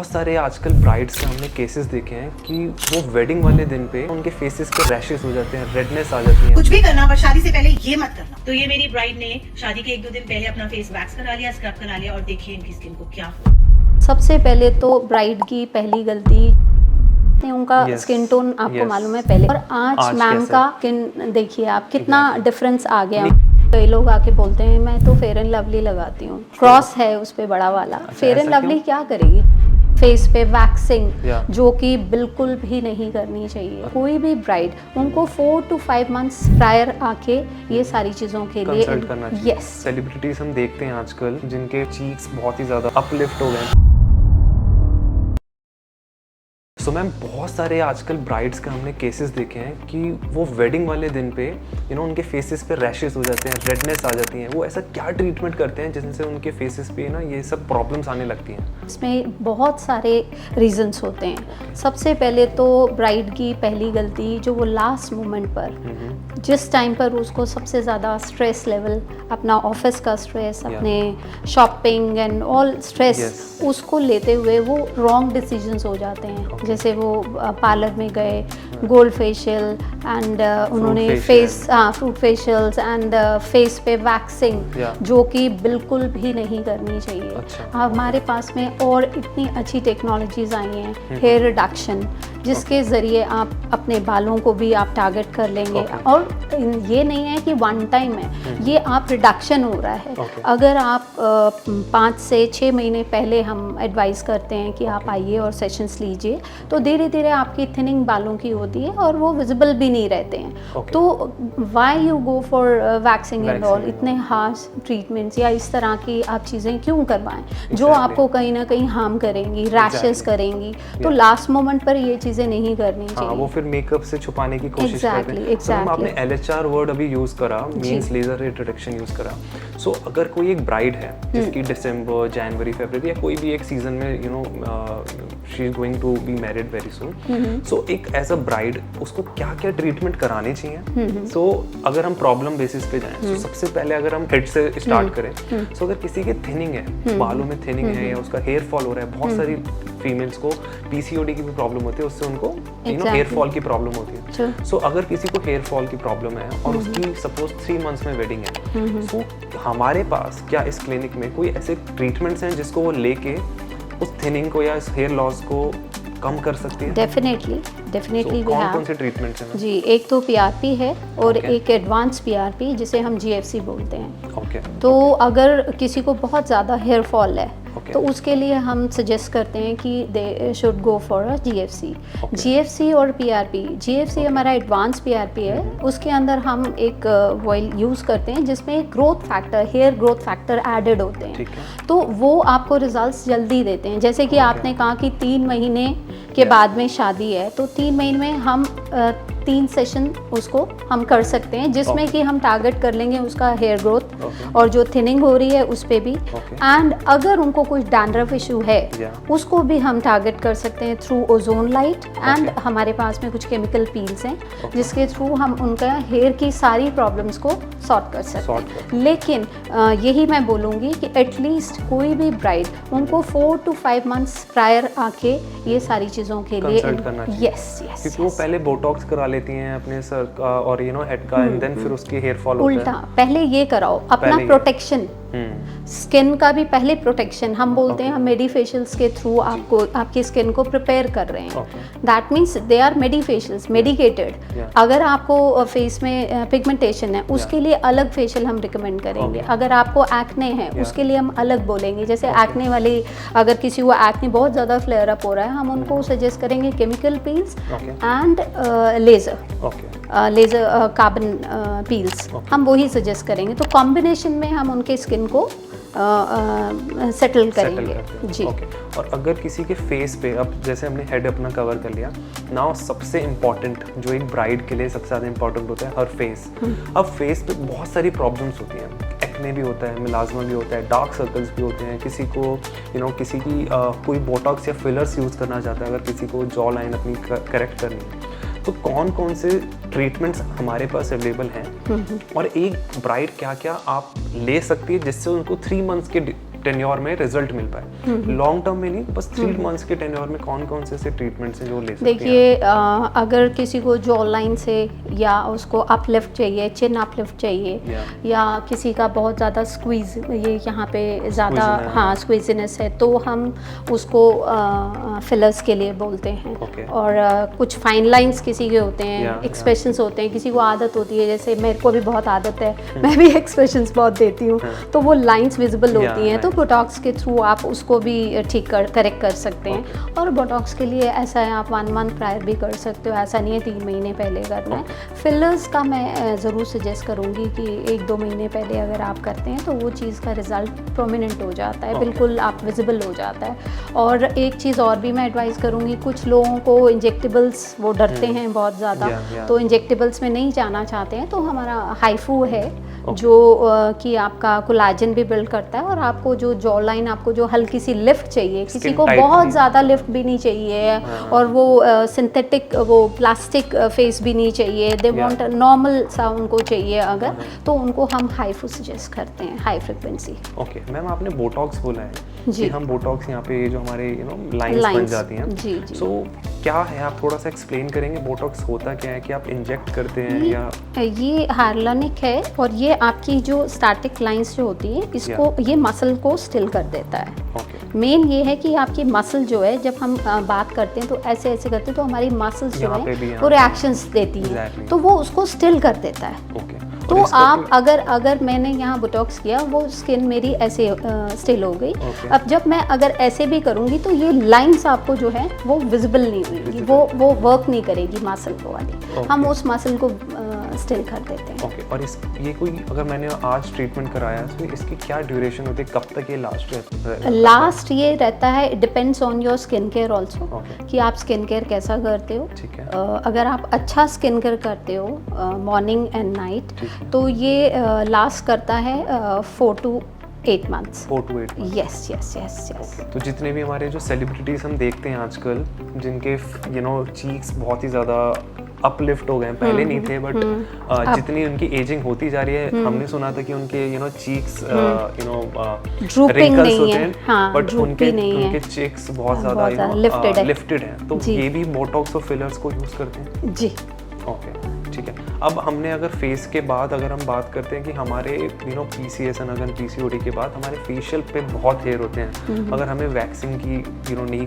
बहुत सारे आजकल ब्राइड्स के हमने केसेस देखे हैं कि वो वेडिंग वाले दिन पे उनके फेसेस पे रैशेस हो जाते हैं, रेडनेस आ जाती है। कुछ भी करना पर शादी से पहले ये मत करना। तो ये मेरी ब्राइड ने शादी के 1-2 दिन पहले अपना फेस वैक्स करा लिया, स्क्रब करा लिया और देखिए इनकी स्किन को क्या हुआ। सबसे पहले तो ब्राइड की पहली गलती उनका स्किन टोन आपको मालूम है पहले, और आज मैम का स्किन देखिए आप कितना डिफरेंस आ गया। कई लोग आके बोलते हैं मैं तो फेयर एंड लवली लगाती हूँ, क्रॉस है उस पे बड़ा वाला। फेयर एंड लवली क्या करेगी? फेस पे वैक्सिंग जो कि बिल्कुल भी नहीं करनी चाहिए। कोई भी ब्राइड उनको 4 to 5 मंथ्स प्रायर आके ये सारी चीजों के लिए कंसल्ट करना चाहिए। यस, सेलिब्रिटीज हम देखते हैं आजकल जिनके चीक्स बहुत ही ज्यादा अपलिफ्ट हो गए। सो मैम बहुत सारे आजकल ब्राइड्स के हमने केसेस देखे हैं कि वो वेडिंग वाले दिन पे उनके फेसेस पे रैशेस हो जाते हैं, रेडनेस आ जाती हैं। वो ऐसा क्या ट्रीटमेंट करते हैं जिनसे उनके फेसेस पे ये सब प्रॉब्लम्स आने लगती हैं? इसमें बहुत सारे रीजंस होते हैं। सबसे पहले तो ब्राइड की पहली गलती जो वो लास्ट मोमेंट पर जिस टाइम पर उसको सबसे ज़्यादा स्ट्रेस लेवल, अपना ऑफिस का स्ट्रेस, अपने शॉपिंग एंड ऑल स्ट्रेस, उसको लेते हुए वो रॉन्ग डिसीजंस हो जाते हैं। जैसे वो पार्लर में गए, गोल्ड फेशियल एंड उन्होंने फ्रूट फेशियल्स एंड फेस पे वैक्सिंग जो कि बिल्कुल भी नहीं करनी चाहिए। हमारे पास में और इतनी अच्छी टेक्नोलॉजीज आई हैं, हेयर रिडक्शन, जिसके ज़रिए आप अपने बालों को भी आप टारगेट कर लेंगे। और ये नहीं है कि वन टाइम है, ये आप रिडक्शन हो रहा है। अगर आप 5 से 6 महीने पहले हम एडवाइस करते हैं कि आप आइए और सेशंस लीजिए, तो धीरे धीरे आपकी थिनिंग बालों की होती है और वो विजिबल भी नहीं रहते हैं। तो why you go for waxing and all, इतने हार्श ट्रीटमेंट्स या इस तरह की आप चीज़ें क्यों करवाएं जो आपको कहीं ना कहीं हार्म करेंगी, रैशेस करेंगी। तो लास्ट मोमेंट पर ये चीज़ें नहीं करनी चाहिए। वो फिर मेकअप से छुपाने की कोशिश करते हैं। तो आपने LHR वर्ड अभी यूज करा, मींस लेजर रिडक्शन यूज करा। सो अगर कोई एक ब्राइड है जिसकी दिसंबर, जनवरी, फरवरी या कोई भी एक सीजन में she is going to be married very soon, so एक एज अ ब्राइड उसको क्या क्या ट्रीटमेंट कराने चाहिए? सो अगर हम प्रॉब्लम बेसिस पे जाएं, तो सबसे पहले अगर हम हेड से स्टार्ट करें, सो अगर किसी की थिनिंग है, बालों में थिनिंग है या उसका हेयर फॉल हो रहा है, बहुत सारी फीमेल्स को PCOD की भी प्रॉब्लम होती है, उससे उनको हेयर फॉल की प्रॉब्लम होती है। सो अगर किसी को हेयर फॉल की प्रॉब्लम है और उसकी सपोज 3 मंथ्स में वेडिंग है, सो हमारे पास क्या इस क्लिनिक में कोई ऐसे ट्रीटमेंट्स हैं जिसको वो लेके उस थिनिंग को या इस हेयर लॉस को कम कर सकती है? डेफिनेटली कौन से ट्रीटमेंट्स हैं जी? एक तो PRP है और एक एडवांस PRP जिसे हम GFC बोलते हैं। तो अगर किसी को बहुत ज़्यादा हेयर फॉल है तो उसके लिए हम सजेस्ट करते हैं कि they should go for a GFC। GFC और PRP, GFC हमारा एडवांस PRP है, उसके अंदर हम एक ऑयल यूज़ करते हैं जिसमें growth factor, hair growth factor added होते हैं। तो वो आपको रिजल्ट्स जल्दी देते हैं। जैसे कि आपने कहा कि 3 महीने के बाद में शादी है, तो 3 महीने में हम 3 सेशन उसको हम कर सकते हैं, जिसमें कि हम टारगेट कर लेंगे उसका हेयर ग्रोथ और जो थिनिंग हो रही है उस पे भी। एंड अगर उनको कोई डैंड्रफ इशू है उसको भी हम टारगेट कर सकते हैं थ्रू ओजोन लाइट। एंड हमारे पास में कुछ केमिकल पील्स हैं जिसके थ्रू हम उनका हेयर की सारी प्रॉब्लम्स को सॉर्ट कर सकते हैं। लेकिन यही मैं बोलूँगी कि एटलीस्ट कोई भी ब्राइड उनको 4 to 5 मंथ्स प्रायर आके ये सारी चीज़ों के लिए यस क्योंकि वो पहले बोटॉक्स करा लेती हैं अपने सर का और हेड का, एंड देन फिर उसकी हेयर फॉल होता है। उल्टा, पहले ये कराओ अपना प्रोटेक्शन, स्किन का भी पहले प्रोटेक्शन। हम बोलते हैं हम मेडिफेशियल्स के थ्रू आपको आपकी स्किन को प्रिपेयर कर रहे हैं। That means they are medifacials, medicated. अगर आपको फेस में पिगमेंटेशन है उसके लिए अलग फेशियल हम रिकमेंड करेंगे। अगर आपको एक्ने है उसके लिए हम अलग बोलेंगे। जैसे एक्ने वाली, अगर किसी को एक्ने बहुत ज़्यादा फ्लेयर अप हो रहा है, हम उनको सजेस्ट करेंगे chemical peels and laser carbon peels, हम वही सजेस्ट करेंगे। तो कॉम्बिनेशन में हम उनके स्किन को सेटल करेंगे जी। और अगर किसी के फेस पे, अब जैसे हमने हेड अपना कवर कर लिया, नाउ सबसे इम्पॉर्टेंट जो एक ब्राइड के लिए सबसे ज़्यादा इम्पॉर्टेंट होता है हर फेस। अब फेस पे बहुत सारी प्रॉब्लम्स होती हैं, एक्ने भी होता है, मिलाजमा भी होता है, डार्क सर्कल्स भी होते हैं। किसी को किसी की कोई बोटॉक्स या फिलर्स यूज़ करना चाहता है, अगर किसी को जॉ लाइन अपनी करेक्ट करनी है, तो कौन कौन से ट्रीटमेंट्स हमारे पास अवेलेबल हैं और एक ब्राइड क्या क्या आप ले सकती है जिससे उनको 3 मंथ्स के टेन्योर में रिजल्ट मिल पाए, लॉन्ग टर्म में नहीं, बस 3 मंथ्स के टेन्योर में कौन कौन से ट्रीटमेंट्स हैं जो ले सकते हैं? देखिए अगर किसी को जॉ लाइन से या उसको अपलिफ्ट चाहिए, चिन अपलिफ्ट चाहिए, या किसी का बहुत ज़्यादा स्क्वीज, ये यहाँ पे ज़्यादा हाँ स्क्वीजीनेस है, तो हम उसको फिलर्स के लिए बोलते हैं। और कुछ फाइन लाइंस किसी के होते हैं, एक्सप्रेशंस होते हैं, किसी को आदत होती है, जैसे मेरे को भी बहुत आदत है, मैं भी एक्सप्रेशंस बहुत देती हूँ, तो वो लाइंस विजिबल होती हैं, तो बोटॉक्स के थ्रू आप उसको भी करेक्ट कर सकते हैं। और बोटॉक्स के लिए ऐसा है, आप 1 मंथ प्रायर भी कर सकते हो, ऐसा नहीं है 3 महीने पहले करना है। फिलर्स का मैं ज़रूर सजेस्ट करूँगी कि 1-2 महीने पहले अगर आप करते हैं तो वो चीज़ का रिजल्ट प्रोमिनेंट हो जाता है, बिल्कुल आप विजिबल हो जाता है। और एक चीज़ और भी मैं एडवाइस करूँगी, कुछ लोगों को इंजेक्टेबल्स वो डरते हैं बहुत ज़्यादा, तो इंजेक्टेबल्स में नहीं जाना चाहते हैं, तो हमारा हाइफू है जो कि आपका कोलाजन भी बिल्ड करता है, और आपको जो जॉ लाइन, आपको जो हल्की सी लिफ्ट चाहिए, किसी को बहुत ज़्यादा लिफ्ट भी नहीं चाहिए, और वो सिंथेटिक वो प्लास्टिक फेस भी नहीं चाहिए, दे वांट नॉर्मल सा उनको चाहिए अगर, तो उनको हम हाइफू सजेस्ट करते हैं, हाई फ्रिक्वेंसी। ओके मैम, आपने बोटॉक्स बोला है जी, कि हम बोटॉक्स यहाँ पे जो हमारे लाइंस बन जाती हैं, जी जी, सो क्या है, आप थोड़ा सा एक्सप्लेन करेंगे बोटॉक्स होता क्या है, कि आप इंजेक्ट करते हैं या? ये हाइलुरोनिक है, और ये आपकी जो स्टैटिक लाइंस जो होती है, इसको ये मसल को स्टिल कर देता है। मेन ये है कि आपकी मसल जो है, जब हम बात करते हैं तो ऐसे ऐसे करते हैं, तो हमारी मसल्स जो है वो रिएक्शंस देती हैं, तो वो उसको स्टिल कर देता है। तो आप अगर मैंने यहाँ बोटॉक्स किया, वो स्किन मेरी ऐसे स्टिल हो गई। अब जब मैं अगर ऐसे भी करूँगी तो ये लाइंस आपको जो है वो विजिबल नहीं हुई, वो वर्क नहीं करेगी मसल को वाली, हम उस मसल को स्टिल कर देते हैं। ओके, और ये कोई अगर मैंने आज ट्रीटमेंट कराया तो इसकी क्या ड्यूरेशन होती है, कब तक ये लास्ट रहता है? लास्ट ये रहता है, depends on your skin care also, कि आप स्किन केयर कैसा करते हो। ठीक है। अगर आप अच्छा स्किन केयर करते हो मॉर्निंग एंड नाइट, तो ये लास्ट करता है 4 to 8 months। 4 to 8 months। Yes. तो जितने भी हमारे जो सेलिब्रिटीज हम देखते हैं आजकल, जिनके चीक्स बहुत ही ज़्यादा अपलिफ्ट हो गए हैं, पहले नहीं थे, बट जितनी उनकी एजिंग होती जा रही है, हमने सुना था कि उनके चीक्स ड्रूपिंग नहीं है, बट उनके चीक्स बहुत ज़्यादा लिफ्टेड हैं, तो ये भी बोटॉक्स और फिलर्स को यूज़ करते हैं जी। ओके, ठीक है। अब हमने अगर फेस के बाद अगर हम बात करते हैं कि हमारे PCOS अगर PCOD के बाद हमारे फेशियल पे बहुत हेयर होते हैं, अगर हमें वैक्सिंग की नहीं